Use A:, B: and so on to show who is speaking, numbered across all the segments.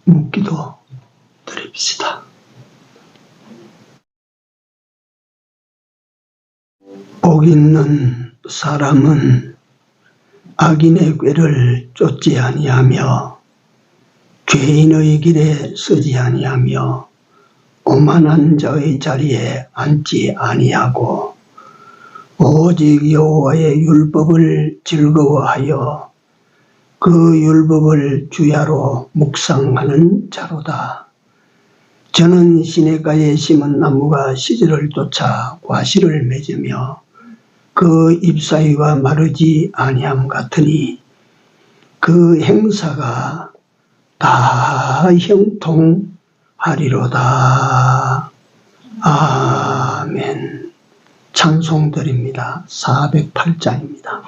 A: 묻기도 드립시다. 복 있는 사람은 악인의 꾀를 쫓지 아니하며 죄인의 길에 서지 아니하며 오만한 자의 자리에 앉지 아니하고 오직 여호와의 율법을 즐거워하여 그 율법을 주야로 묵상하는 자로다. 저는 시냇가에 심은 나무가 시절을 쫓아 과실을 맺으며 그 잎사귀가 마르지 아니함 같으니 그 행사가 다 형통하리로다. 아멘. 찬송드립니다. 408장입니다.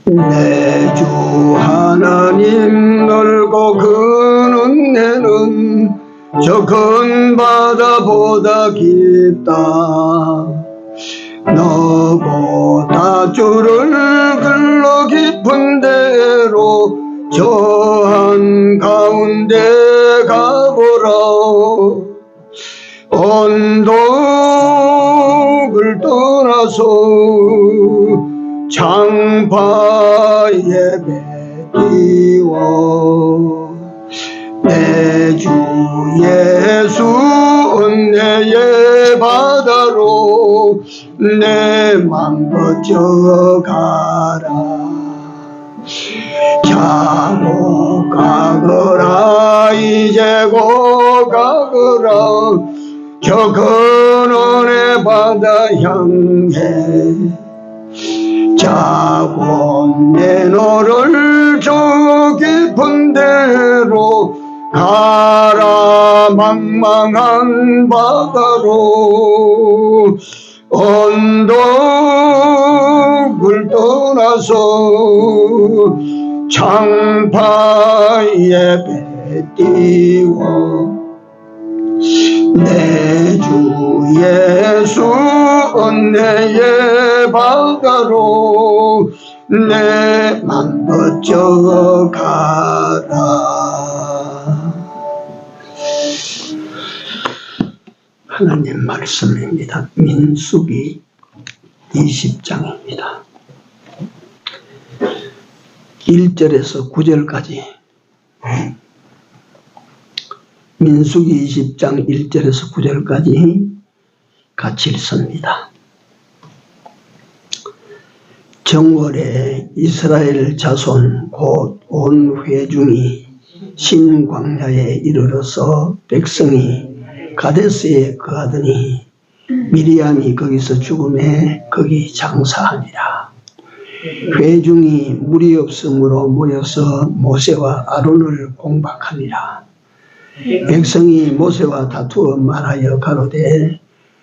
A: 내 주 하나님 넓고 큰 은혜는 저 큰 바다보다 깊다. 너보다 주를 글러 깊은 데로 저 한가운데 가보라. 언덕을 떠나서 장파에 배 띄워 내 주 예수 은혜의 바다로 내 맘 뻗쳐가라. 자고 가거라. 이제 고 가거라. 저 근원의 바다 향해 자고 내 너를 저 깊은 데로 가라. 망망한 바다로 언덕을 떠나서 장파에 배 띄워 내 주 예수 은혜의 바다로 내 맘 뻗쳐가라. 하나님 말씀입니다. 민수기 20장입니다. 1절에서 9절까지 민수기 20장 1절에서 9절까지 같이 읽습니다. 정월에 이스라엘 자손 곧 온 회중이 신 광야에 이르러서 백성이 가데스에 거하더니 미리암이 거기서 죽음에 거기 장사하니라. 회중이 물이 없으므로 모여서 모세와 아론을 공박하니라. 백성이 모세와 다투어 말하여 가로되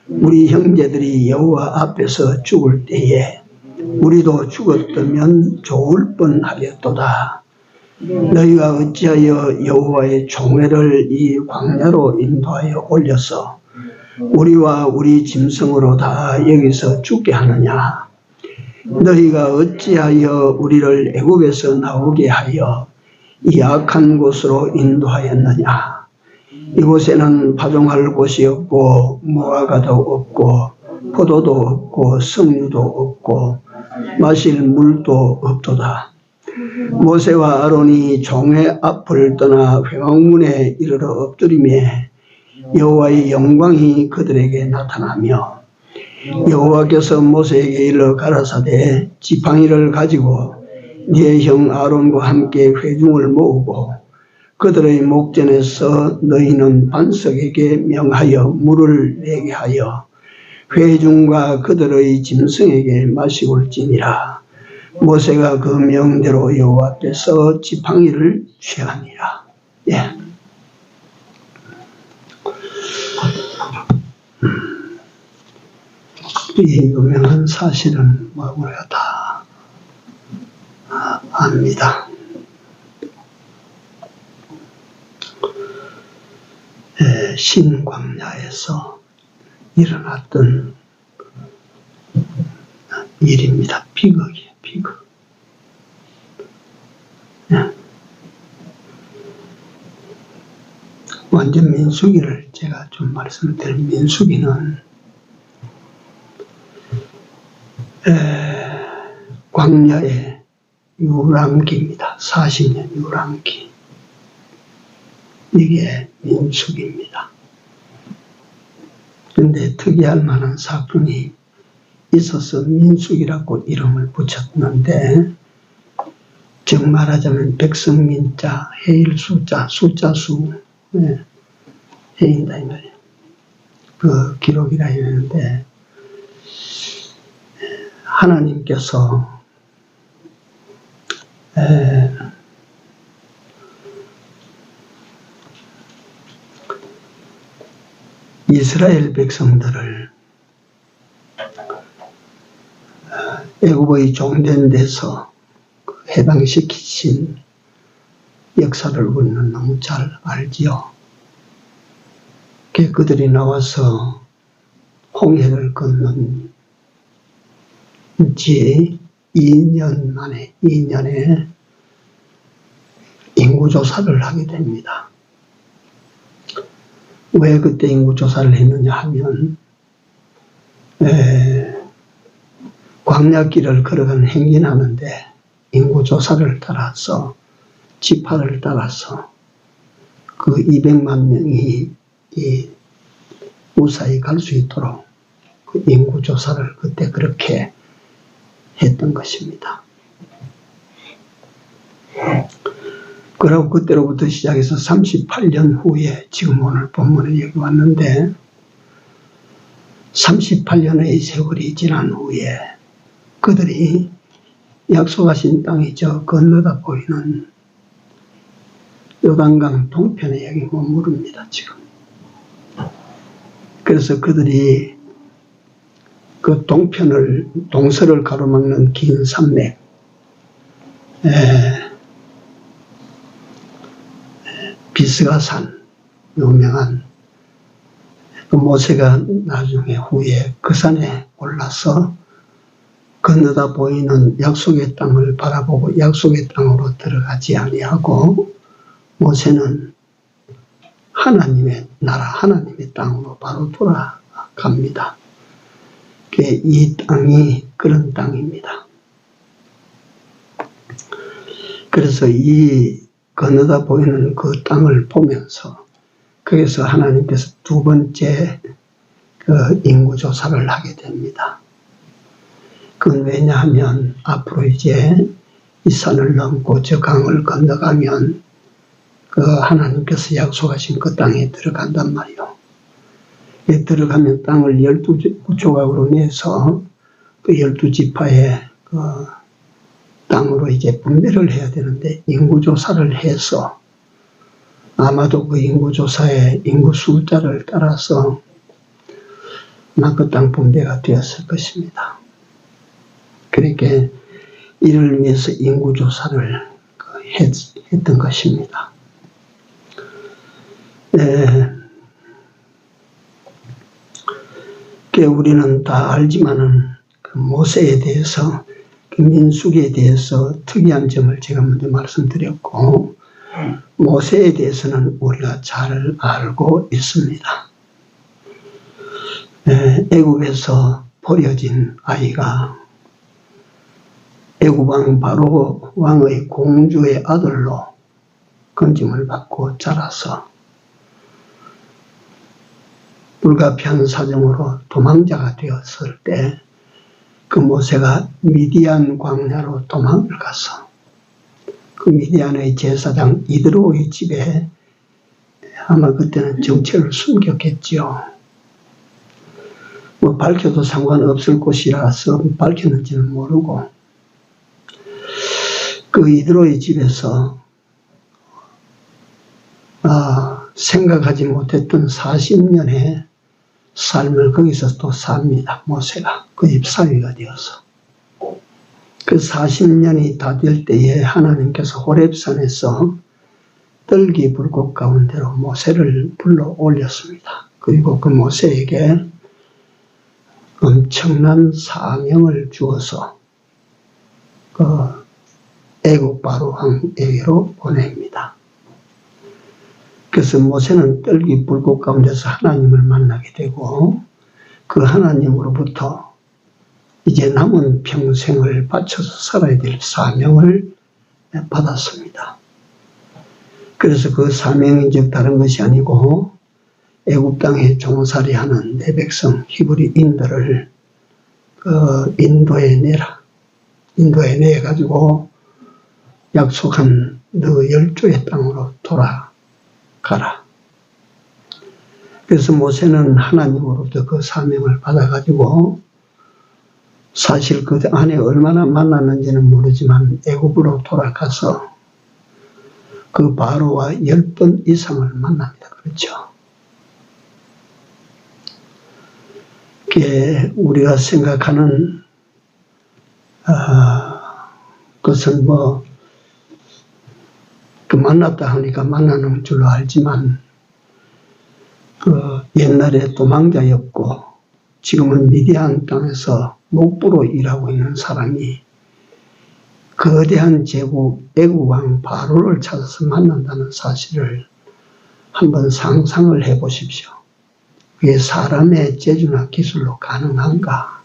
A: 우리 형제들이 여호와 앞에서 죽을 때에 우리도 죽었다면 좋을 뻔하였도다. 너희가 어찌하여 여호와의 총회를 이 광야로 인도하여 올려서 우리와 우리 짐승으로 다 여기서 죽게 하느냐. 너희가 어찌하여 우리를 애굽에서 나오게 하여 이 악한 곳으로 인도하였느냐. 이곳에는 파종할 곳이 없고 무화과도 없고 포도도 없고 석류도 없고 마실 물도 없도다. 모세와 아론이 종회 앞을 떠나 회막문에 이르러 엎드리매 여호와의 영광이 그들에게 나타나며 여호와께서 모세에게 일러 가라사대 지팡이를 가지고 네 형 아론과 함께 회중을 모으고 그들의 목전에서 너희는 반석에게 명하여 물을 내게 하여 회중과 그들의 짐승에게 마시올지니라. 모세가 그 명대로 여호와 앞에서 지팡이를 취하니라. 예. 이 유명한 사실은 우리가 다 압니다. 신광야에서 일어났던 일입니다. 비극이에요, 비극. 완전 민수기를 제가 좀 말씀을 드린 민수기는 광야의 유랑기입니다. 40년 유랑기. 이게 민수기입니다. 그런데 특이할 만한 사건이 있어서 민수기라고 이름을 붙였는데, 즉 말하자면 백성민자, 해일수자, 숫자수, 해인다 이 말이에요. 그 기록이라 했는데, 하나님께서 이스라엘 백성들을 애굽의 종된 데서 해방시키신 역사를 우리는 너무 잘 알지요. 그들이 나와서 홍해를 건넌 지 2년 만에 2년에 인구조사를 하게 됩니다. 왜 그때 인구조사를 했느냐 하면 광야길을 걸어가는 행진하는데 인구조사를 따라서 지파를 따라서 그 200만 명이 무사히 갈 수 있도록 그 인구조사를 그때 그렇게 했던 것입니다. 그리고 그때로부터 시작해서 38년 후에 지금 오늘 본문에 여기 왔는데 38년의 세월이 지난 후에 그들이 약속하신 땅이 저 건너다 보이는 요단강 동편에 여기 머무릅니다, 지금. 그래서 그들이 그 동서를 가로막는 긴 산맥, 비스가산, 유명한 그 모세가 나중에 후에 그 산에 올라서 건너다 보이는 약속의 땅을 바라보고 약속의 땅으로 들어가지 아니하고 모세는 하나님의 나라, 하나님의 땅으로 바로 돌아갑니다. 이 땅이 그런 땅입니다. 그래서 이 건너다 보이는 그 땅을 보면서 거기서 하나님께서 두 번째 그 인구조사를 하게 됩니다. 그건 왜냐하면 앞으로 이제 이 산을 넘고 저 강을 건너가면 그 하나님께서 약속하신 그 땅에 들어간단 말이요. 들어가면 땅을 12조각으로 내서 그 12지파의 그 땅으로 이제 분배를 해야 되는데 인구조사를 해서 아마도 그 인구조사의 인구 숫자를 따라서 아마 그 땅 분배가 되었을 것입니다. 그러니까 이를 위해서 인구조사를 했던 것입니다. 우리는 다 알지만은 그 모세에 대해서 그 민수기에 대해서 특이한 점을 제가 먼저 말씀드렸고 모세에 대해서는 우리가 잘 알고 있습니다. 애굽에서 버려진 아이가 애굽왕 바로 왕의 공주의 아들로 건짐을 받고 자라서 불가피한 사정으로 도망자가 되었을 때 그 모세가 미디안 광야로 도망을 가서 그 미디안의 제사장 이드로의 집에 아마 그때는 정체를 숨겼겠지요. 뭐 밝혀도 상관없을 곳이라서 밝혔는지는 모르고 그 이드로의 집에서 생각하지 못했던 40년의 삶을 거기서 또 삽니다. 모세가 그 집 사위가 되어서. 그 40년이 다 될 때에 하나님께서 호렙산에서 떨기 불꽃 가운데로 모세를 불러 올렸습니다. 그리고 그 모세에게 엄청난 사명을 주어서 그 애국 바로 왕에게로 보냅니다. 그래서 모세는 떨기 불꽃 가운데서 하나님을 만나게 되고 그 하나님으로부터 이제 남은 평생을 바쳐서 살아야 될 사명을 받았습니다. 그래서 그 사명인 즉 다른 것이 아니고 애굽 땅에 종살이하는 내 백성 히브리인들을 인도에 내라. 인도에 내 가지고 약속한 너 열조의 땅으로 돌아가라. 그래서 모세는 하나님으로부터 그 사명을 받아가지고 사실 그 안에 얼마나 만났는지는 모르지만 애굽으로 돌아가서 그 바로와 10번 이상을 만납니다. 그렇죠? 그게 우리가 생각하는 것은 그 만났다 하니까 만나는 줄로 알지만 옛날에 도망자였고 지금은 미디안 땅에서 목부로 일하고 있는 사람이 거대한 제국 애굽 왕 바로를 찾아서 만난다는 사실을 한번 상상을 해 보십시오. 그게 사람의 재주나 기술로 가능한가?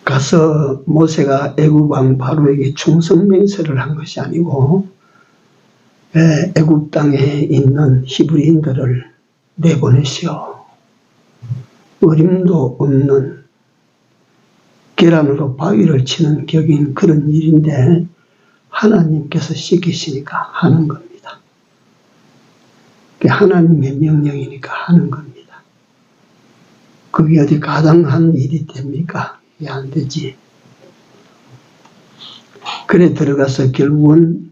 A: 가서 모세가 애굽 왕 바로에게 충성 맹세를 한 것이 아니고 애굽 땅에 있는 히브리인들을 내보내시오. 어림도 없는 계란으로 바위를 치는 격인 그런 일인데 하나님께서 시키시니까 하는 겁니다. 하나님의 명령이니까 하는 겁니다. 그게 어디 가당한 일이 됩니까? 이게 안 되지. 그래 들어가서 결국은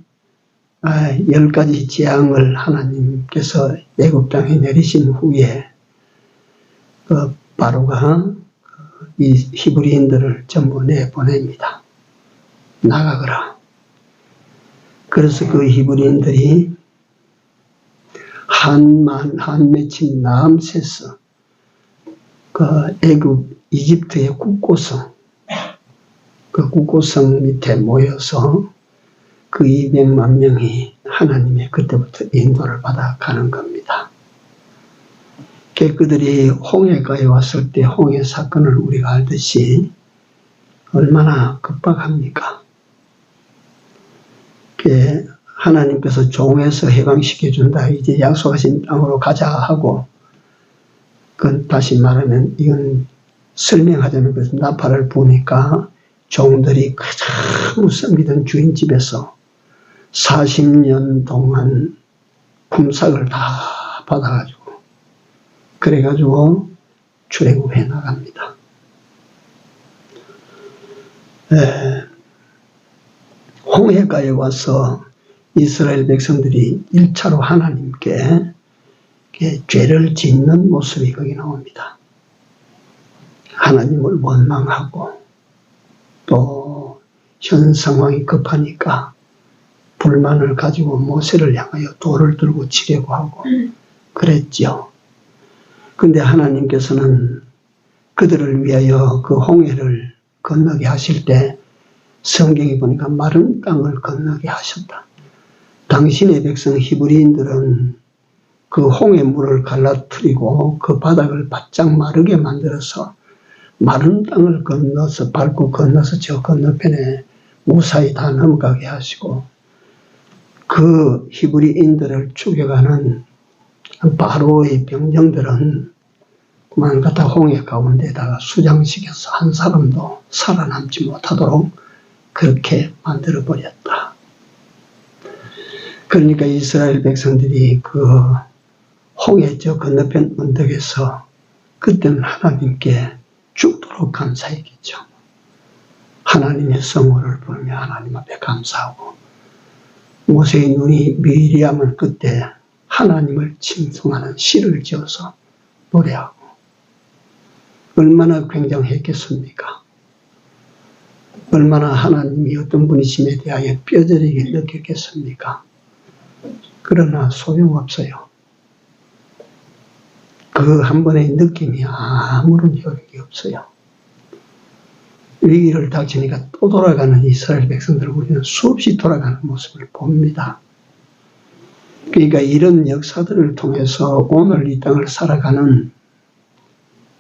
A: 10가지 재앙을 하나님께서 애굽 땅에 내리신 후에 바로가 이 히브리인들을 전부 내보냅니다. 나가거라. 그래서 그 히브리인들이 한 맺힌 라암세스 그 애굽 이집트의 국고성 그 국고성 밑에 모여서 그 200만 명이 하나님의 그때부터 인도를 받아가는 겁니다. 그들이 홍해가에 왔을 때 홍해 사건을 우리가 알듯이 얼마나 급박합니까? 하나님께서 종에서 해방시켜준다. 이제 약속하신 땅으로 가자 하고 그건 다시 말하면 이건 설명하자면 그래서 나팔을 부니까 종들이 가장 무섭던 주인 집에서 40년 동안 품삯을 다 받아가지고 그래가지고 출애굽해 나갑니다. 홍해가에 와서 이스라엘 백성들이 1차로 하나님께 죄를 짓는 모습이 거기 나옵니다. 하나님을 원망하고 또 현 상황이 급하니까 불만을 가지고 모세를 향하여 돌을 들고 치려고 하고 그랬죠. 근데 하나님께서는 그들을 위하여 그 홍해를 건너게 하실 때 성경에 보니까 마른 땅을 건너게 하셨다. 당신의 백성 히브리인들은 그 홍해 물을 갈라뜨리고 그 바닥을 바짝 마르게 만들어서 마른 땅을 건너서 밟고 건너서 저 건너편에 무사히 다 넘어가게 하시고 그 히브리인들을 죽여가는 바로의 병정들은 그만 갖다 홍해 가운데다가 수장시켜서 한 사람도 살아남지 못하도록 그렇게 만들어버렸다. 그러니까 이스라엘 백성들이 그 홍해 저 건너편 언덕에서 그때는 하나님께 죽도록 감사했겠죠. 하나님의 성호를 부르며 하나님 앞에 감사하고 모세의 눈이 미리하면 그때 하나님을 칭송하는 시를 지어서 노래하고 얼마나 굉장했겠습니까? 얼마나 하나님이 어떤 분이심에 대하여 뼈저리게 느꼈겠습니까? 그러나 소용없어요. 그 한 번의 느낌이 아무런 효력이 없어요. 위기를 닥치니까 또 돌아가는 이스라엘 백성들을 우리는 수없이 돌아가는 모습을 봅니다. 그러니까 이런 역사들을 통해서 오늘 이 땅을 살아가는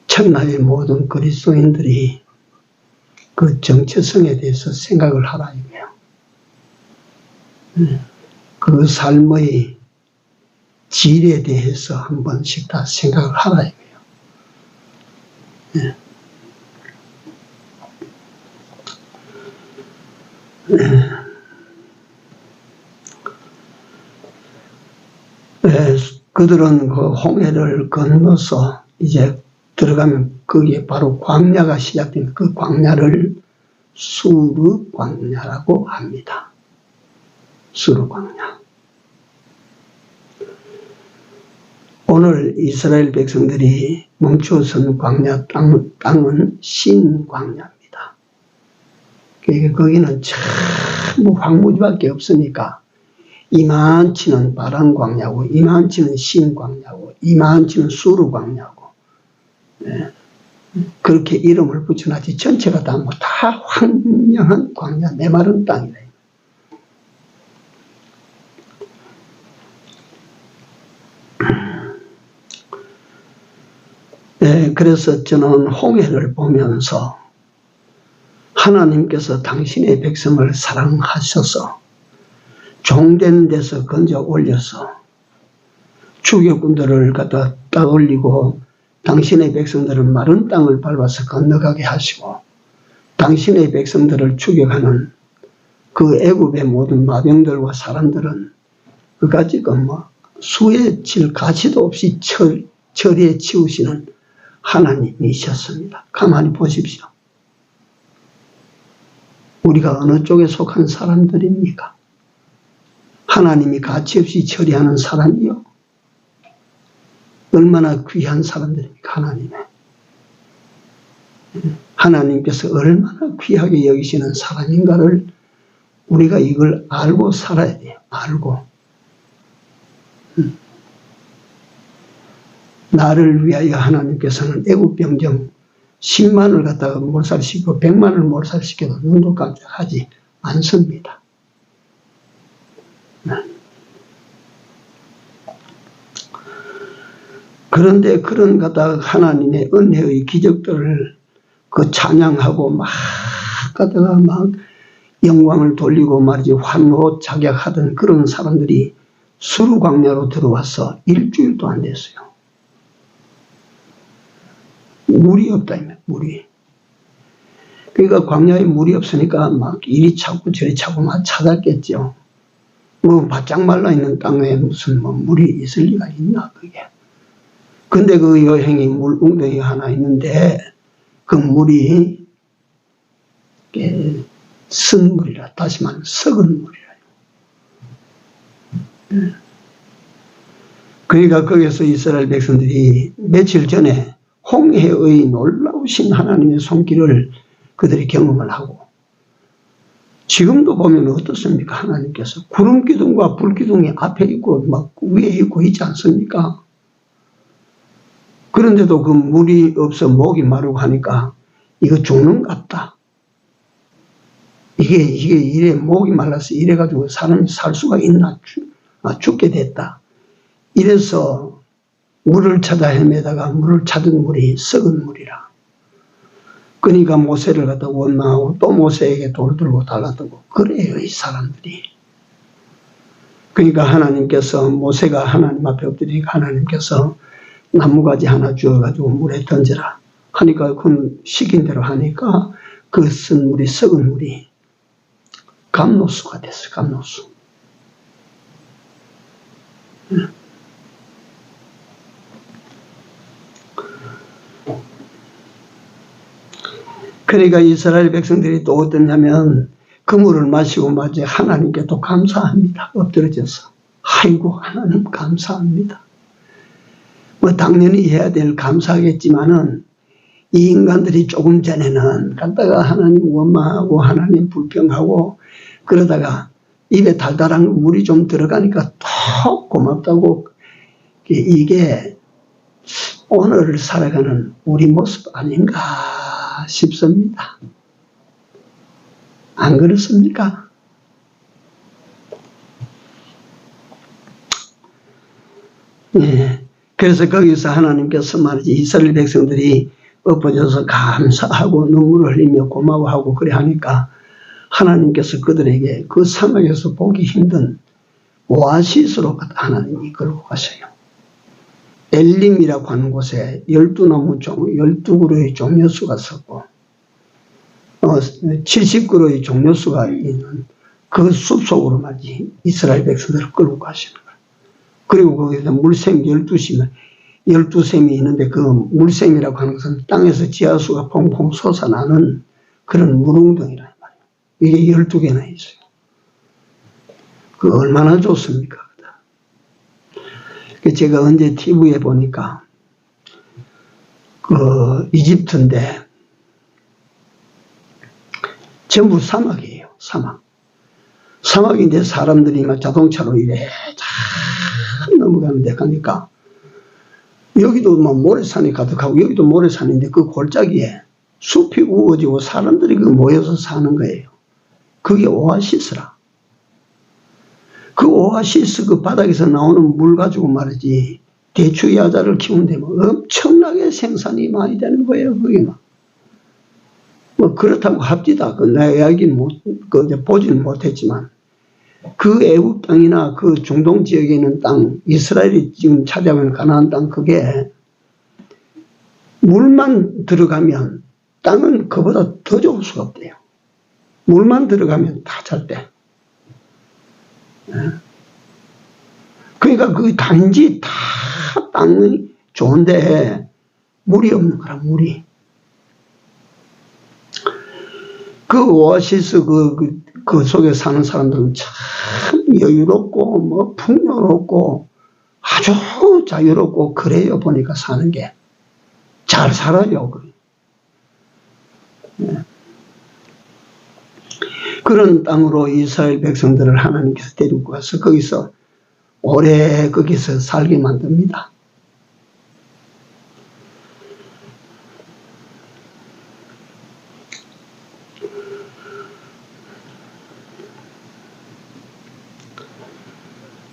A: 천하의 모든 그리스도인들이 그 정체성에 대해서 생각을 하라 이거예요. 그 삶의 질에 대해서 한 번씩 다 생각을 하라 이거예요. 그들은 그 홍해를 건너서 이제 들어가면 거기에 바로 광야가 시작된 그 광야를 수르 광야라고 합니다. 수르 광야. 오늘 이스라엘 백성들이 멈추어선 광야 땅은 신광야입니다. 그러니까 거기는 전부 황무지밖에 없으니까 이만치는 바람광야고 이만치는 신광야고 이만치는 수르광야고 그렇게 이름을 붙여놨지 전체가 다 황량한 광야 메마른 땅이래. 그래서 저는 홍해를 보면서 하나님께서 당신의 백성을 사랑하셔서 종된 데서 건져 올려서 추격군들을 갖다 따돌리고 당신의 백성들을 마른 땅을 밟아서 건너가게 하시고 당신의 백성들을 추격하는 그 애굽의 모든 마병들과 사람들은 그까지 수에 칠 가치도 없이 처리해 치우시는 하나님이셨습니다. 가만히 보십시오. 우리가 어느 쪽에 속한 사람들입니까? 하나님이 가치없이 처리하는 사람이요. 얼마나 귀한 사람들입니까? 하나님께서 얼마나 귀하게 여기시는 사람인가를 우리가 이걸 알고 살아야 돼요. 알고. 나를 위하여 하나님께서는 애국 병정 10만을 갖다가 몰살시키고 100만을 몰살시켜도 눈도 깜짝하지 않습니다. 그런데 그런 갖다가 하나님의 은혜의 기적들을 그 찬양하고 막 갖다가 막 영광을 돌리고 말이지 환호작약하던 그런 사람들이 수르광야로 들어와서 일주일도 안 됐어요. 물이 없다며, 물이. 그러니까 광야에 물이 없으니까 막 이리 차고 저리 차고 막 찾았겠죠. 바짝 말라있는 땅에 무슨 물이 있을 리가 있나, 그게. 근데 그 여행이 물 웅덩이 하나 있는데 그 물이 쓴 물이라, 다시 말하면 썩은 물이라요. 그러니까 거기서 이스라엘 백성들이 며칠 전에 홍해의 놀라우신 하나님의 손길을 그들이 경험을 하고 지금도 보면 어떻습니까? 하나님께서 구름 기둥과 불 기둥이 앞에 있고 막 위에 있고 있지 않습니까? 그런데도 그 물이 없어 목이 마르고 하니까 이거 죽는 것 같다. 이게 이래 목이 말라서 이래가지고 사람이 살 수가 있나? 죽게 됐다. 이래서 물을 찾아 헤매다가 물을 찾은 물이 썩은 물이라. 그러니까 모세를 갖다 원망하고 또 모세에게 돌 들고 달라들고 그래요, 이 사람들이. 그러니까 하나님께서 모세가 하나님 앞에 엎드리니까 하나님께서 나무가지 하나 주어가지고 물에 던져라 하니까 그 시킨 대로 하니까 그 쓴 물이 썩은 물이 감노수가 됐어요. 감노수. 그러니까 이스라엘 백성들이 또 어떠냐면 그 물을 마시고 마치 하나님께 또 감사합니다. 엎드려져서. 아이고 하나님 감사합니다. 당연히 해야 될 감사하겠지만은 이 인간들이 조금 전에는 갔다가 하나님 원망하고 하나님 불평하고 그러다가 입에 달달한 물이 좀 들어가니까 더 고맙다고, 이게 오늘 살아가는 우리 모습 아닌가 싶습니다. 안 그렇습니까? 예. 그래서 거기서 하나님께서 말이지, 이스라엘 백성들이 엎어져서 감사하고 눈물을 흘리며 고마워하고 그래 하니까 하나님께서 그들에게 그 사막에서 보기 힘든 오아시스로 하나님이 이끌고 가셔요. 엘림이라고 하는 곳에 12그루의 종려수가 섰고 70그루의 종려수가 있는 그 숲속으로 말이지 이스라엘 백성들을 끌고 가시는 거예요. 그리고 거기서 물샘 12샘이 있는데 그 물샘이라고 하는 것은 땅에서 지하수가 퐁퐁 솟아나는 그런 물웅덩이란 말이에요. 이게 12개나 있어요. 그 얼마나 좋습니까? 제가 언제 TV에 보니까 그 이집트인데 전부 사막이에요. 사막인데 사람들이 막 자동차로 이래 잘 넘어가는데 가니까 여기도 뭐 모래산이 가득하고 여기도 모래산인데 그 골짜기에 숲이 우거지고 사람들이 그 모여서 사는 거예요. 그게 오아시스라. 그 오아시스 그 바닥에서 나오는 물 가지고 말이지 대추 야자를 키우는데 뭐 엄청나게 생산이 많이 되는 거예요. 그게 뭐 그렇다고 합디다. 내가 이야기는 보지는 못했지만 그 애굽 땅이나 그 중동 지역에 있는 땅, 이스라엘이 지금 차지하는 가나안 땅, 그게 물만 들어가면 땅은 그보다 더 좋을 수가 없대요. 물만 들어가면 다 잘 돼. 그러니까 그 단지 다 땅이 좋은데 물이 없는 거라, 물이. 그 오아시스 그 속에 사는 사람들은 참 여유롭고 뭐 풍요롭고 아주 자유롭고 그래요. 보니까 사는 게 잘 살아요. 그런 땅으로 이스라엘 백성들을 하나님께서 데리고 가서 거기서 오래 거기서 살게 만듭니다.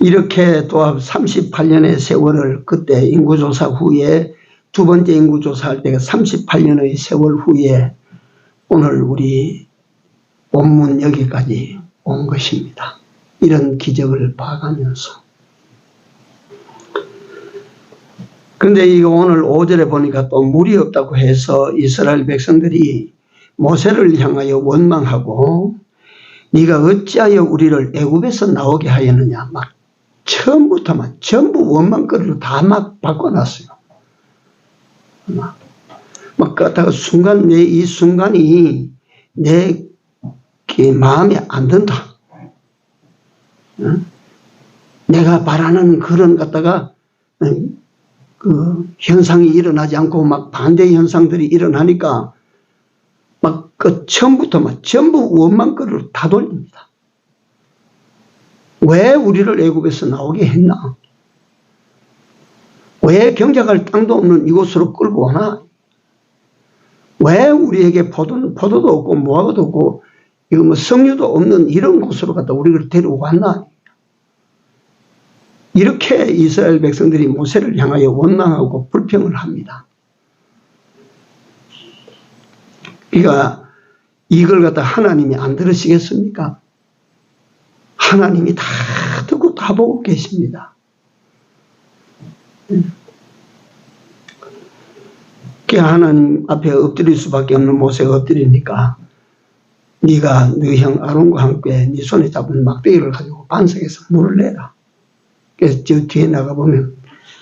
A: 이렇게 또 38년의 세월을 그때 인구조사 후에 두 번째 인구조사할 때가 38년의 세월 후에 오늘 우리 본문 여기까지 온 것입니다. 이런 기적을 봐가면서. 그런데 이거 오늘 5절에 보니까 또 물이 없다고 해서 이스라엘 백성들이 모세를 향하여 원망하고 네가 어찌하여 우리를 애굽에서 나오게 하였느냐 막 처음부터만 전부 원망거리로 다 막 바꿔놨어요. 막 그렇다가 순간 이 순간이 내 마음에 안 든다. 내가 바라는 그런 갖다가 그 현상이 일어나지 않고 막 반대 현상들이 일어나니까 막 그 처음부터 막 전부 원망거리로 다 돌립니다. 왜 우리를 애굽에서 나오게 했나? 왜 경작할 땅도 없는 이곳으로 끌고 오나? 왜 우리에게 포도도 없고 무화과도 없고 이거 뭐 석류도 없는 이런 곳으로 갖다 우리를 데리고 왔나? 이렇게 이스라엘 백성들이 모세를 향하여 원망하고 불평을 합니다. 그러니까 이걸 갖다 하나님이 안 들으시겠습니까? 하나님이 다 듣고 다 보고 계십니다. 하나님 앞에 엎드릴 수밖에 없는 모세가 엎드리니까 네가 네 형 아론과 함께 네 손에 잡은 막대기를 가지고 반석에서 물을 내라. 그래서 저 뒤에 나가보면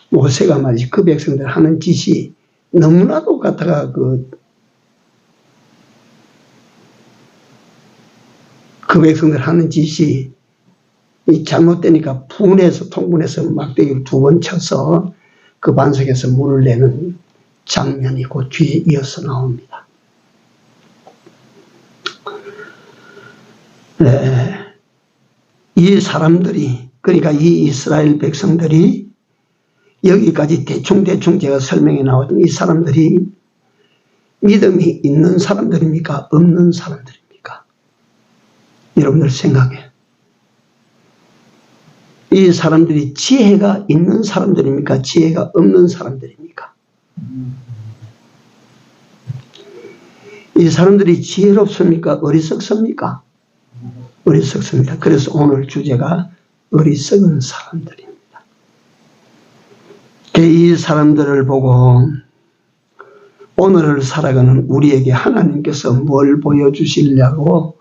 A: 모세가 말이지 그 백성들 하는 짓이 너무나도 갖다가 그 백성들 하는 짓이 잘못되니까 통분해서 막대기를 2번 쳐서 그 반석에서 물을 내는 장면이 그 뒤에 이어서 나옵니다. 네. 이 사람들이, 그러니까 이 이스라엘 백성들이 여기까지 대충 제가 설명해 나왔던 이 사람들이 믿음이 있는 사람들입니까? 없는 사람들입니까? 여러분들 생각해. 이 사람들이 지혜가 있는 사람들입니까? 지혜가 없는 사람들입니까? 이 사람들이 지혜롭습니까? 어리석습니까? 어리석습니다. 그래서 오늘 주제가 어리석은 사람들입니다. 이 사람들을 보고 오늘을 살아가는 우리에게 하나님께서 뭘 보여주시려고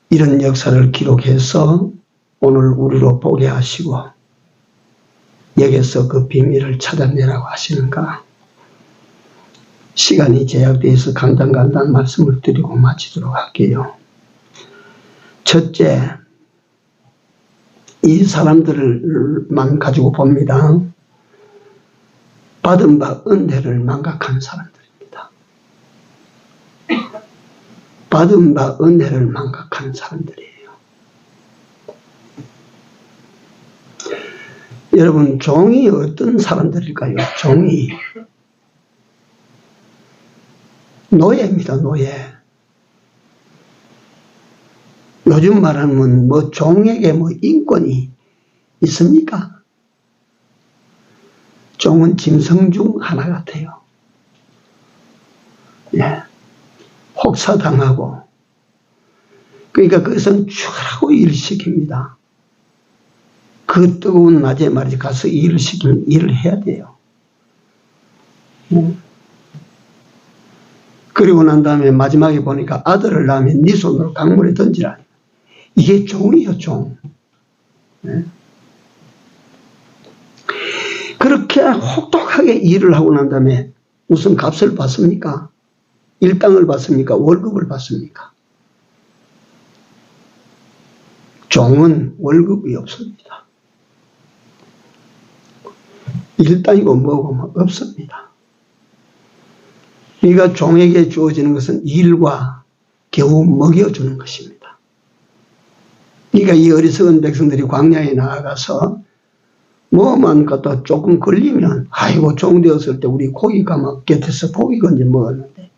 A: 이런 역사를 기록해서 오늘 우리로 보게 하시고 여기서 그 비밀을 찾아내라고 하시는가. 시간이 제약되어 있어 간단간단 말씀을 드리고 마치도록 할게요. 첫째, 이 사람들만 가지고 봅니다. 받은 바 은혜를 망각한 사람들입니다. 받은 바 은혜를 망각하는 사람들이에요. 여러분, 종이 어떤 사람들일까요? 종이. 노예입니다, 노예. 요즘 말하면 뭐 종에게 뭐 인권이 있습니까? 종은 짐승 중 하나 같아요. 예. 혹사당하고. 그러니까 그것은 죽으라고 일을 시킵니다. 그 뜨거운 낮에 말이지 가서 일을 시키면 일을 해야 돼요. 그리고 난 다음에 마지막에 보니까 아들을 낳으면 네 손으로 강물에 던지라. 이게 종이요, 종. 네. 그렇게 혹독하게 일을 하고 난 다음에 무슨 값을 받습니까? 일당을 받습니까? 월급을 받습니까? 종은 월급이 없습니다. 일당이고 뭐고 뭐 없습니다. 그러니까 종에게 주어지는 것은 일과 겨우 먹여주는 것입니다. 그러니까 이 어리석은 백성들이 광야에 나아가서 뭐만 갖다 조금 걸리면 아이고 종 되었을 때 우리 고기가 막 곁에서 고기 건져 먹었는데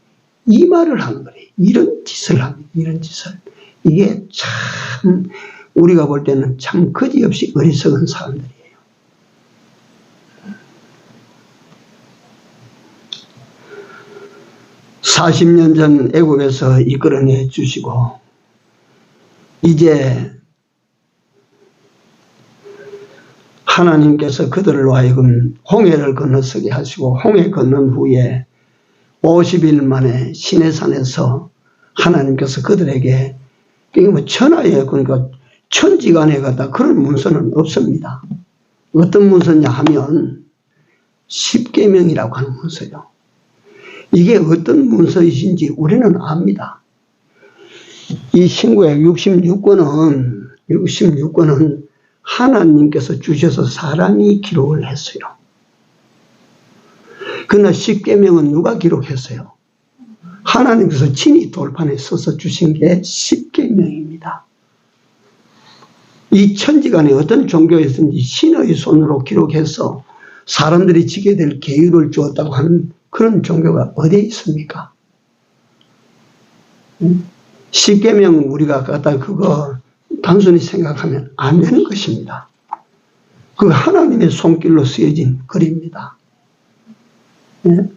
A: 이 말을 하는 거예요. 이런 짓을 합니다. 이런 짓을. 이게 참 우리가 볼 때는 참 거지없이 어리석은 사람들이에요. (40년) 전 애국에서 이끌어내 주시고 이제 하나님께서 그들로 하여금 홍해를 건너서게 하시고 홍해 건넌 후에 50일 만에 시내산에서 하나님께서 그들에게 뭐 천하에 그러니까 천지간에 갖다 그런 문서는 없습니다. 어떤 문서냐 하면 십계명이라고 하는 문서요. 이게 어떤 문서이신지 우리는 압니다. 이 신구약 66권은 하나님께서 주셔서 사람이 기록을 했어요. 그러나 십계명은 누가 기록했어요? 하나님께서 친히 돌판에 써서 주신 게 십계명입니다. 이 천지간에 어떤 종교에서든지 신의 손으로 기록해서 사람들이 지게 될 계율을 주었다고 하는 그런 종교가 어디에 있습니까? 십계명 우리가 갖다 그거 단순히 생각하면 안 되는 것입니다. 그 하나님의 손길로 쓰여진 글입니다.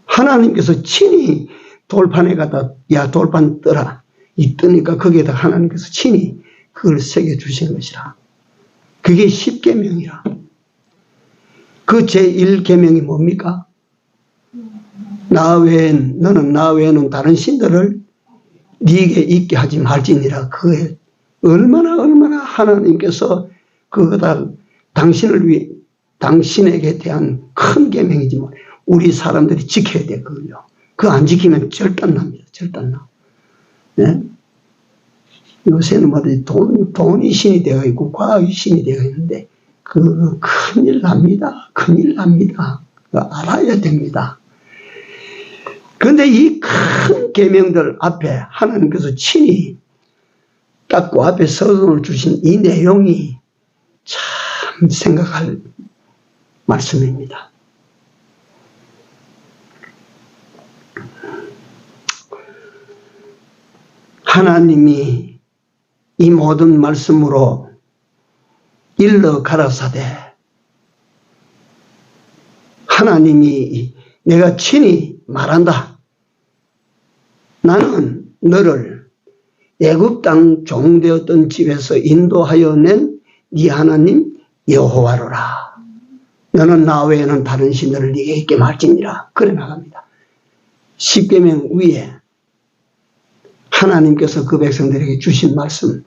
A: 하나님께서 친히 돌판에 갖다 야 돌판 떠라 이 뜨니까 거기에다 하나님께서 친히 그걸 새겨 주신 것이라. 그게 십계명이라. 그 제1계명이 뭡니까? 너는 나 외에는 다른 신들을 네게 있게 하지 말지니라. 그에 얼마나 하나님께서 그거다 당신을 위해 당신에게 대한 큰 계명이지만 우리 사람들이 지켜야 돼 그걸요. 그거 안 지키면 절단납니다. 절단나. 네? 요새는 뭐 돈이 신이 되어 있고 과학이 신이 되어 있는데 큰일 납니다. 큰일 납니다. 알아야 됩니다. 그런데 이 큰 계명들 앞에 하나님께서 친히 딱 그 앞에 서론을 주신 이 내용이 참 생각할 말씀입니다. 하나님이 이 모든 말씀으로 일러 가라사대 하나님이 내가 친히 말한다. 나는 너를 애굽 땅 종되었던 집에서 인도하여 낸 네 하나님 여호와로라. 너는 나 외에는 다른 신들을 네게 있게 말지니라. 그래 나갑니다. 십계명 위에 하나님께서 그 백성들에게 주신 말씀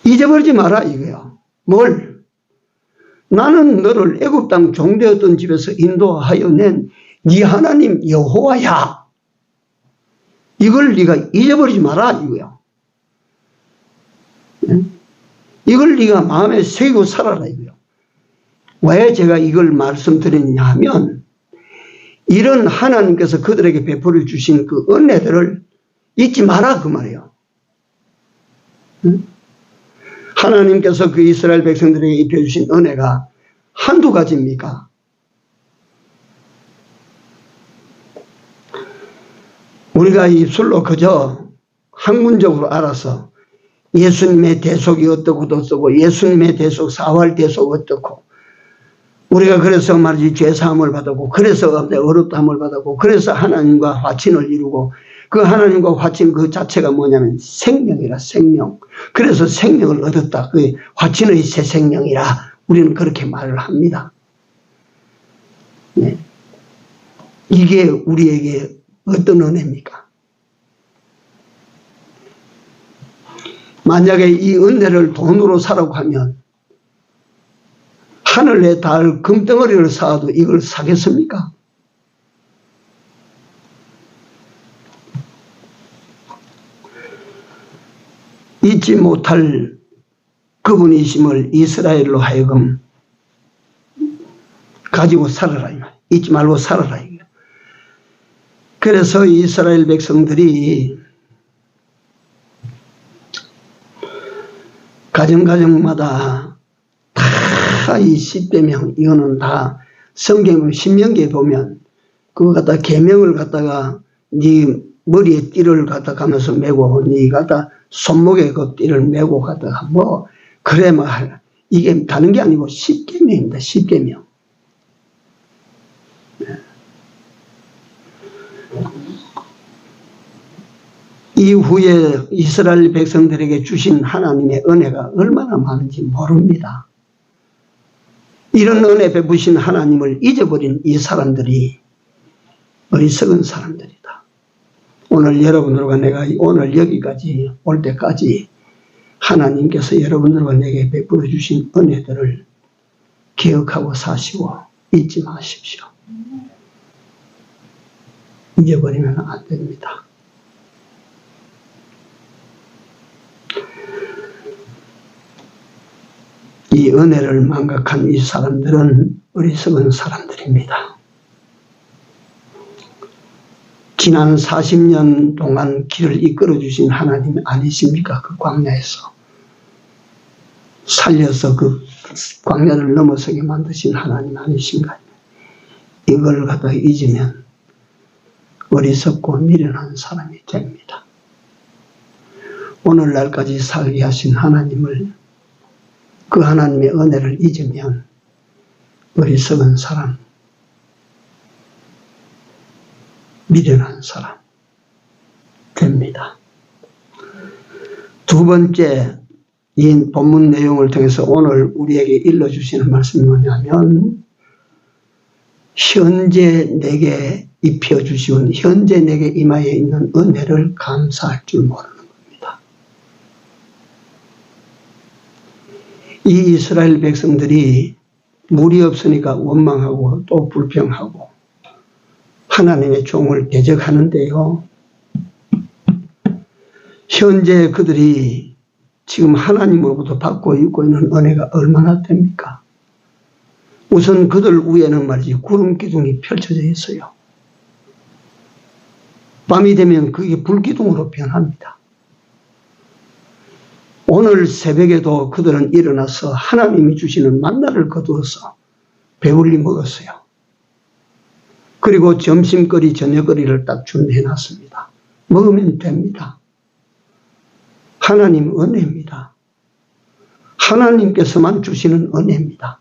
A: 잊어버리지 마라 이거요. 뭘? 나는 너를 애굽 땅 종되었던 집에서 인도하여 낸 네 하나님 여호와야. 이걸 네가 잊어버리지 마라 이거요. 이걸 네가 마음에 새기고 살아라 이거요. 왜 제가 이걸 말씀드리느냐 하면 이런 하나님께서 그들에게 베풀어 주신 그 은혜들을 잊지 마라 그 말이에요. 하나님께서 그 이스라엘 백성들에게 입혀주신 은혜가 한두 가지입니까? 우리가 입술로 그저 학문적으로 알아서 예수님의 대속이 어떻고도 어떻고 예수님의 대속, 사활 대속 어떻고 우리가 그래서 말이지 죄사함을 받았고 그래서 어렵다함을 받았고 그래서 하나님과 화친을 이루고 그 하나님과 화친 그 자체가 뭐냐면 생명이라 생명. 그래서 생명을 얻었다. 그 화친의 새 생명이라 우리는 그렇게 말을 합니다. 네. 이게 우리에게 어떤 은혜입니까? 만약에 이 은혜를 돈으로 사라고 하면 하늘에 달 금덩어리를 사도 이걸 사겠습니까? 잊지 못할 그분이심을 이스라엘로 하여금 가지고 살아라. 잊지 말고 살아라. 그래서 이스라엘 백성들이 가정가정마다 다 이 십계명 이거는 다 성경 신명기에 보면 그거 갖다 계명을 갖다가 네 머리에 띠를 갖다 가면서 메고 네 갖다 손목에 그 띠를 메고 갖다가 뭐 그래 말 이게 다른 게 아니고 십계명입니다. 십계명. 이후에 이스라엘 백성들에게 주신 하나님의 은혜가 얼마나 많은지 모릅니다. 이런 은혜 베푸신 하나님을 잊어버린 이 사람들이 어리석은 사람들이다. 오늘 여러분들과 내가 오늘 여기까지 올 때까지 하나님께서 여러분들과 내게 베풀어 주신 은혜들을 기억하고 사시고 잊지 마십시오. 잊어버리면 안 됩니다. 이 은혜를 망각한 이 사람들은 어리석은 사람들입니다. 지난 40년 동안 길을 이끌어 주신 하나님 아니십니까? 그 광야에서 살려서 그 광야를 넘어서게 만드신 하나님 아니신가요? 이걸 갖다 잊으면 어리석고 미련한 사람이 됩니다. 오늘날까지 살게 하신 하나님을 그 하나님의 은혜를 잊으면 어리석은 사람, 미련한 사람 됩니다. 두 번째 이 본문 내용을 통해서 오늘 우리에게 일러주시는 말씀이 뭐냐면 현재 내게 입혀주시온 현재 내게 임하여 있는 은혜를 감사할 줄 모르는 겁니다. 이 이스라엘 백성들이 물이 없으니까 원망하고 또 불평하고 하나님의 종을 대적하는데요. 현재 그들이 지금 하나님으로부터 받고 있고 있는 은혜가 얼마나 됩니까? 우선 그들 위에는 말이지 구름 기둥이 펼쳐져 있어요. 밤이 되면 그게 불기둥으로 변합니다. 오늘 새벽에도 그들은 일어나서 하나님이 주시는 만나를 거두어서 배불리 먹었어요. 그리고 점심거리, 저녁거리를 딱 준비해놨습니다. 먹으면 됩니다. 하나님 은혜입니다. 하나님께서만 주시는 은혜입니다.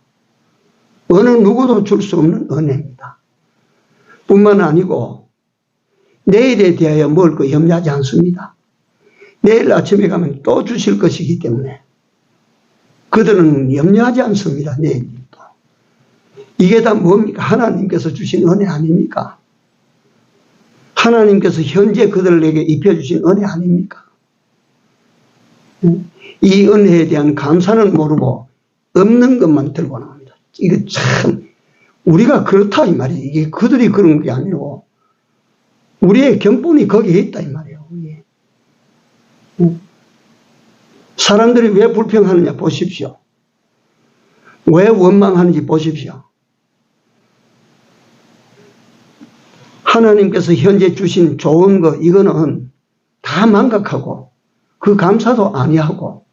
A: 어느 누구도 줄 수 없는 은혜입니다. 뿐만 아니고 내일에 대하여 먹을 거 염려하지 않습니다. 내일 아침에 가면 또 주실 것이기 때문에 그들은 염려하지 않습니다. 내일 일도. 이게 다 뭡니까? 하나님께서 주신 은혜 아닙니까? 하나님께서 현재 그들에게 입혀주신 은혜 아닙니까? 이 은혜에 대한 감사는 모르고 없는 것만 들고 나옵니다. 이거 참 우리가 그렇다 이 말이에요. 이게 그들이 그런 게 아니고 우리의 견본이 거기에 있다 이 말이에요. 사람들이 왜 불평하느냐 보십시오. 왜 원망하는지 보십시오. 하나님께서 현재 주신 좋은 거 이거는 다 망각하고 그 감사도 아니하고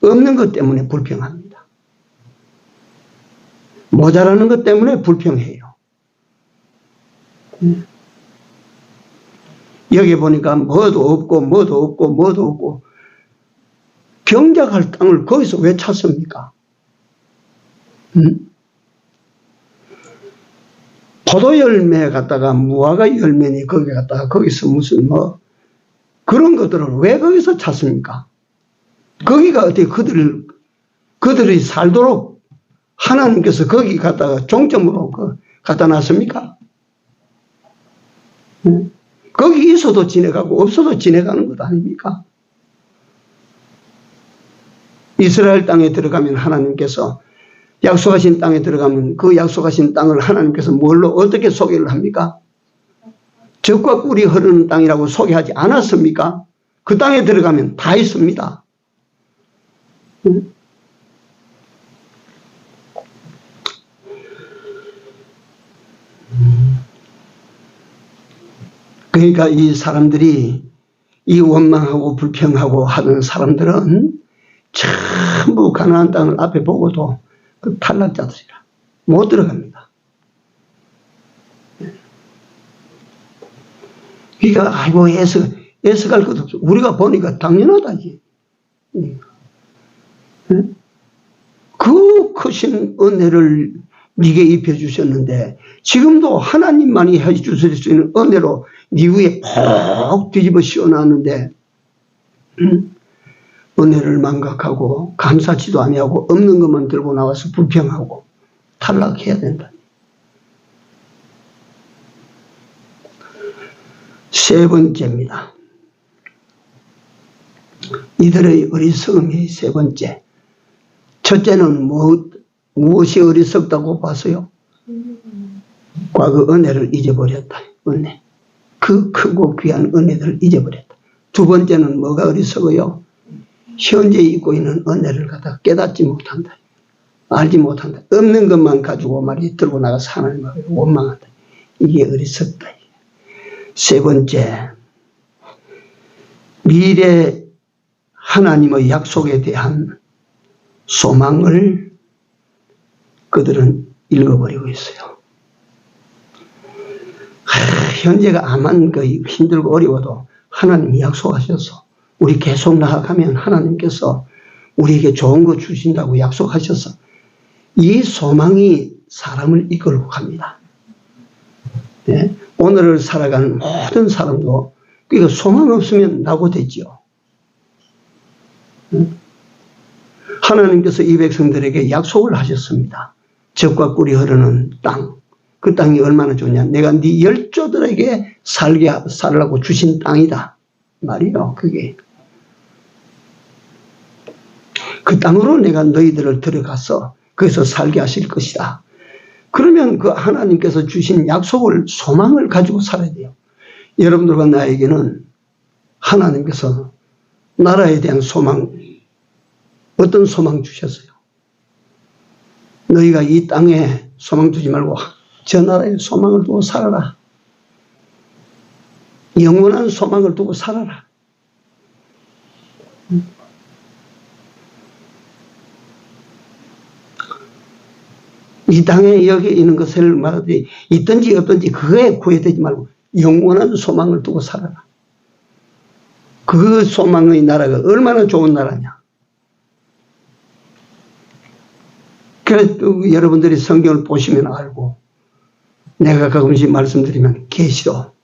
A: 없는 것 때문에 불평합니다. 모자라는 것 때문에 불평해요. 여기 보니까 뭐도 없고 경작할 땅을 거기서 왜 찾습니까? 포도 열매 갖다가 무화과 열매니 거기 갖다가 거기서 무슨 뭐 그런 것들을 왜 거기서 찾습니까? 거기가 어떻게 그들이 살도록 하나님께서 거기 갖다가 종점으로 갖다 놨습니까? 거기 있어도 지내가고 없어도 지내가는 것 아닙니까? 이스라엘 땅에 들어가면 하나님께서 약속하신 땅에 들어가면 그 약속하신 땅을 하나님께서 뭘로 어떻게 소개를 합니까? 젖과 꿀이 흐르는 땅이라고 소개하지 않았습니까? 그 땅에 들어가면 다 있습니다. 그러니까 이 사람들이 이 원망하고 불평하고 하는 사람들은 전부 가나안 땅을 앞에 보고도 그 탈락자들이라 못 들어갑니다. 그러니까 아이고 애써갈 것도 없어. 우리가 보니까 당연하다 이게. 그 크신 은혜를 네게 입혀주셨는데 지금도 하나님만이 해주실 수 있는 은혜로 네 위에 푹 뒤집어 씌워놨는데 은혜를 망각하고 감사치도 아니하고 없는 것만 들고 나와서 불평하고 탈락해야 된다. 세 번째입니다. 이들의 어리석음이 세 번째. 첫째는 무엇이 어리석다고 봤어요? 과거 은혜를 잊어버렸다. 은혜. 그 크고 귀한 은혜들을 잊어버렸다. 두 번째는 뭐가 어리석어요? 현재 있고 있는 은혜를 갖다 깨닫지 못한다. 알지 못한다. 없는 것만 가지고 말이 들고 나가서 하나님을 원망한다. 이게 어리석다. 세 번째, 미래 하나님의 약속에 대한 소망을 그들은 읽어버리고 있어요. 현재가 아만 힘들고 어려워도 하나님이 약속하셔서 우리 계속 나아가면 하나님께서 우리에게 좋은 거 주신다고 약속하셔서 이 소망이 사람을 이끌고 갑니다. 네? 오늘을 살아가는 모든 사람도 그러니까 소망 없으면 낙오되지요. 하나님께서 이 백성들에게 약속을 하셨습니다. 젖과 꿀이 흐르는 땅. 그 땅이 얼마나 좋냐. 내가 네 열조들에게 살라고 주신 땅이다. 말이요. 그게. 그 땅으로 내가 너희들을 들어가서 거기서 살게 하실 것이다. 그러면 그 하나님께서 주신 약속을 소망을 가지고 살아야 돼요. 여러분들과 나에게는 하나님께서 나라에 대한 소망, 어떤 소망 주셨어요? 너희가 이 땅에 소망 두지 말고 저 나라에 소망을 두고 살아라. 영원한 소망을 두고 살아라. 이 땅에 여기 있는 것을 말하듯이 있든지 없든지 그거에 구애되지 말고 영원한 소망을 두고 살아라. 그 소망의 나라가 얼마나 좋은 나라냐. 그래서 여러분들이 성경을 보시면 알고, 내가 가끔씩 말씀드리면 계시록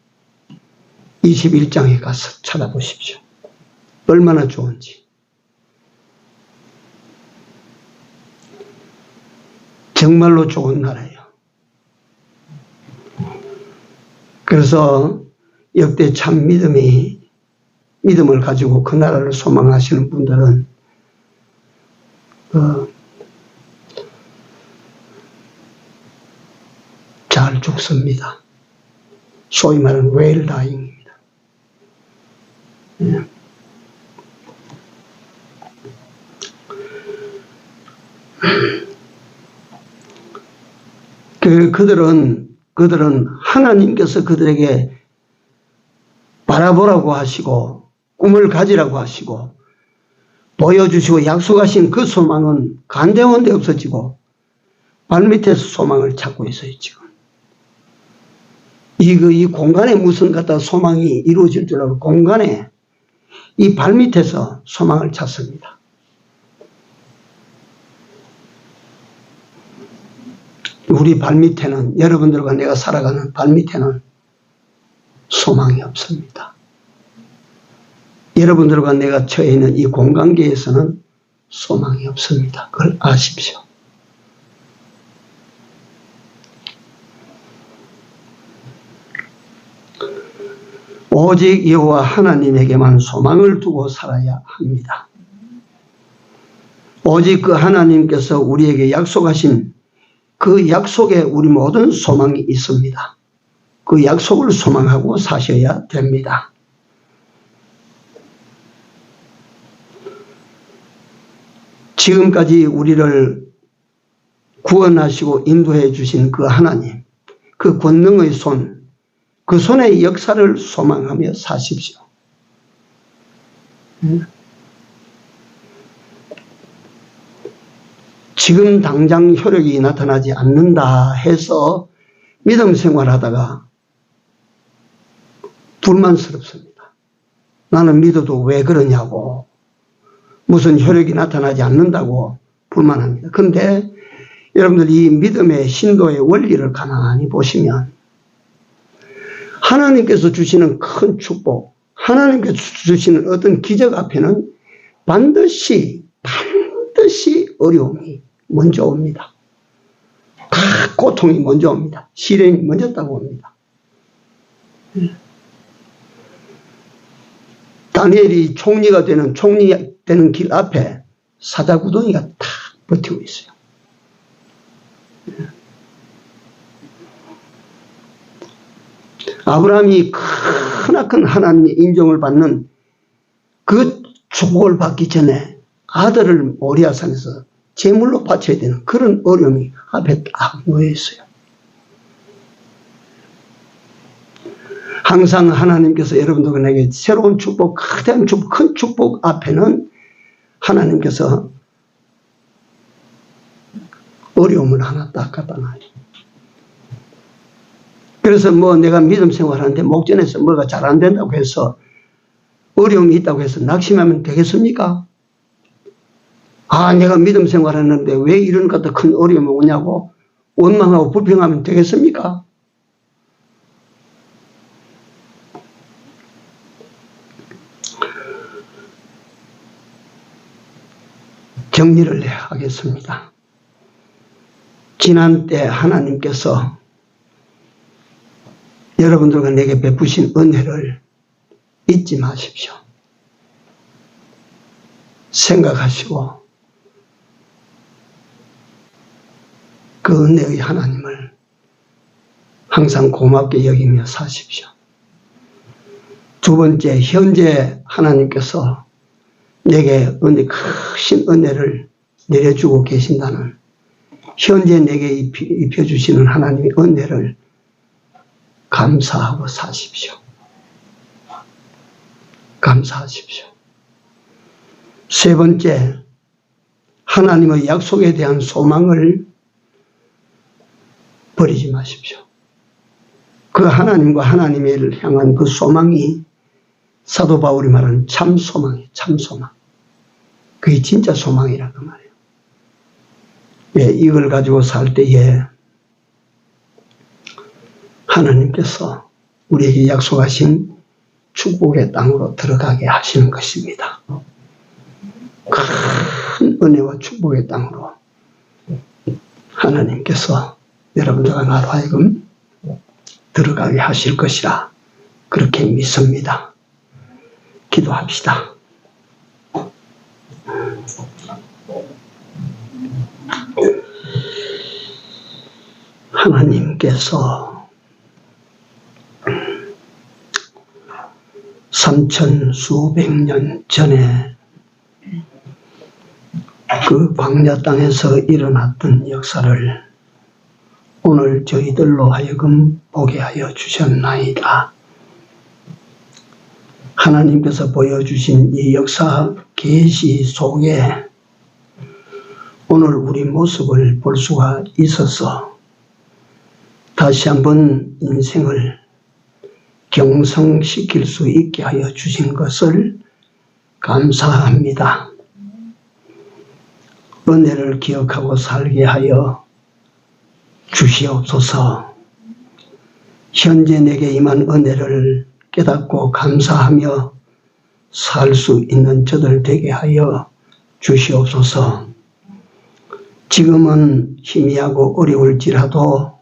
A: 21장에 가서 찾아보십시오. 얼마나 좋은지. 정말로 좋은 나라예요. 그래서 역대 참 믿음을 가지고 그 나라를 소망하시는 분들은 잘 죽습니다. 소위 말하는 well dying입니다. 예. 그들은 하나님께서 그들에게 바라보라고 하시고 꿈을 가지라고 하시고 보여주시고 약속하신 그 소망은 간데온데 없어지고 발밑에서 소망을 찾고 있어요. 지금 이 공간에 무슨 갖다 소망이 이루어질 줄 알고 공간에 이 발밑에서 소망을 찾습니다. 우리 발밑에는, 여러분들과 내가 살아가는 발밑에는 소망이 없습니다. 여러분들과 내가 처해 있는 이 공간계에서는 소망이 없습니다. 그걸 아십시오. 오직 여호와 하나님에게만 소망을 두고 살아야 합니다. 오직 그 하나님께서 우리에게 약속하신 그 약속에 우리 모든 소망이 있습니다. 그 약속을 소망하고 사셔야 됩니다. 지금까지 우리를 구원하시고 인도해 주신 그 하나님, 그 권능의 손, 그 손의 역사를 소망하며 사십시오. 지금 당장 효력이 나타나지 않는다 해서 믿음 생활하다가 불만스럽습니다. 나는 믿어도 왜 그러냐고, 무슨 효력이 나타나지 않는다고 불만합니다. 그런데 여러분들 이 믿음의 신도의 원리를 가만히 보시면 하나님께서 주시는 큰 축복, 하나님께서 주시는 어떤 기적 앞에는 반드시 어려움이 먼저 옵니다. 다 고통이 먼저 옵니다. 시련이 먼저 다가옵니다. 다니엘이 총리가 되는 길 앞에 사자구덩이가 다 버티고 있어요. 아브라함이 크나큰 하나님의 인정을 받는 그 축복을 받기 전에 아들을 모리아산에서 제물로 바쳐야 되는 그런 어려움이 앞에 딱 놓여 있어요. 항상 하나님께서 여러분들에게 새로운 축복, 거대한 축복, 큰 축복 앞에는 하나님께서 어려움을 하나 딱 갖다 놔요. 그래서 내가 믿음 생활하는데 목전에서 뭐가 잘 안 된다고 해서 어려움이 있다고 해서 낙심하면 되겠습니까? 내가 믿음 생활하는데 왜 이런 것도 큰 어려움이 오냐고 원망하고 불평하면 되겠습니까? 정리를 해야 하겠습니다. 지난 때 하나님께서 여러분들과 내게 베푸신 은혜를 잊지 마십시오. 생각하시고 그 은혜의 하나님을 항상 고맙게 여기며 사십시오. 두 번째, 현재 하나님께서 내게 크신 은혜를 내려주고 계신다는, 현재 내게 입혀주시는 하나님의 은혜를 감사하고 사십시오. 감사하십시오. 세 번째, 하나님의 약속에 대한 소망을 버리지 마십시오. 그 하나님과 하나님을 향한 그 소망이 사도 바울이 말하는 참 소망이에요. 참 소망. 그게 진짜 소망이라고 말이에요. 예, 이걸 가지고 살 때에 하나님께서 우리에게 약속하신 축복의 땅으로 들어가게 하시는 것입니다. 큰 은혜와 축복의 땅으로 하나님께서 여러분들과 나로 하여금 들어가게 하실 것이라 그렇게 믿습니다. 기도합시다. 하나님께서 3천 수백 년 전에 그 광야 땅에서 일어났던 역사를 오늘 저희들로 하여금 보게 하여 주셨나이다. 하나님께서 보여주신 이 역사 계시 속에 오늘 우리 모습을 볼 수가 있어서 다시 한번 인생을 경성시킬 수 있게 하여 주신 것을 감사합니다. 은혜를 기억하고 살게 하여 주시옵소서. 현재 내게 임한 은혜를 깨닫고 감사하며 살 수 있는 저들 되게 하여 주시옵소서. 지금은 희미하고 어려울지라도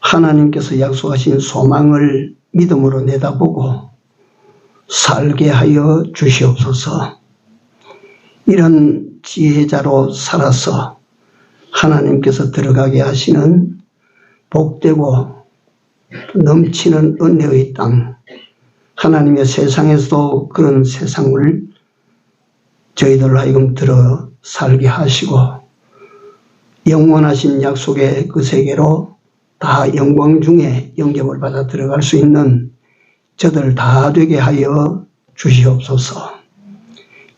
A: 하나님께서 약속하신 소망을 믿음으로 내다보고 살게 하여 주시옵소서. 이런 지혜자로 살아서 하나님께서 들어가게 하시는 복되고 넘치는 은혜의 땅, 하나님의 세상에서도 그런 세상을 저희들로 하여금 들어 살게 하시고 영원하신 약속의 그 세계로 다 영광 중에 영접을 받아 들어갈 수 있는 저들 다 되게 하여 주시옵소서.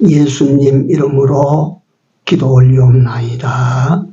A: 예수님 이름으로 기도 올리옵나이다.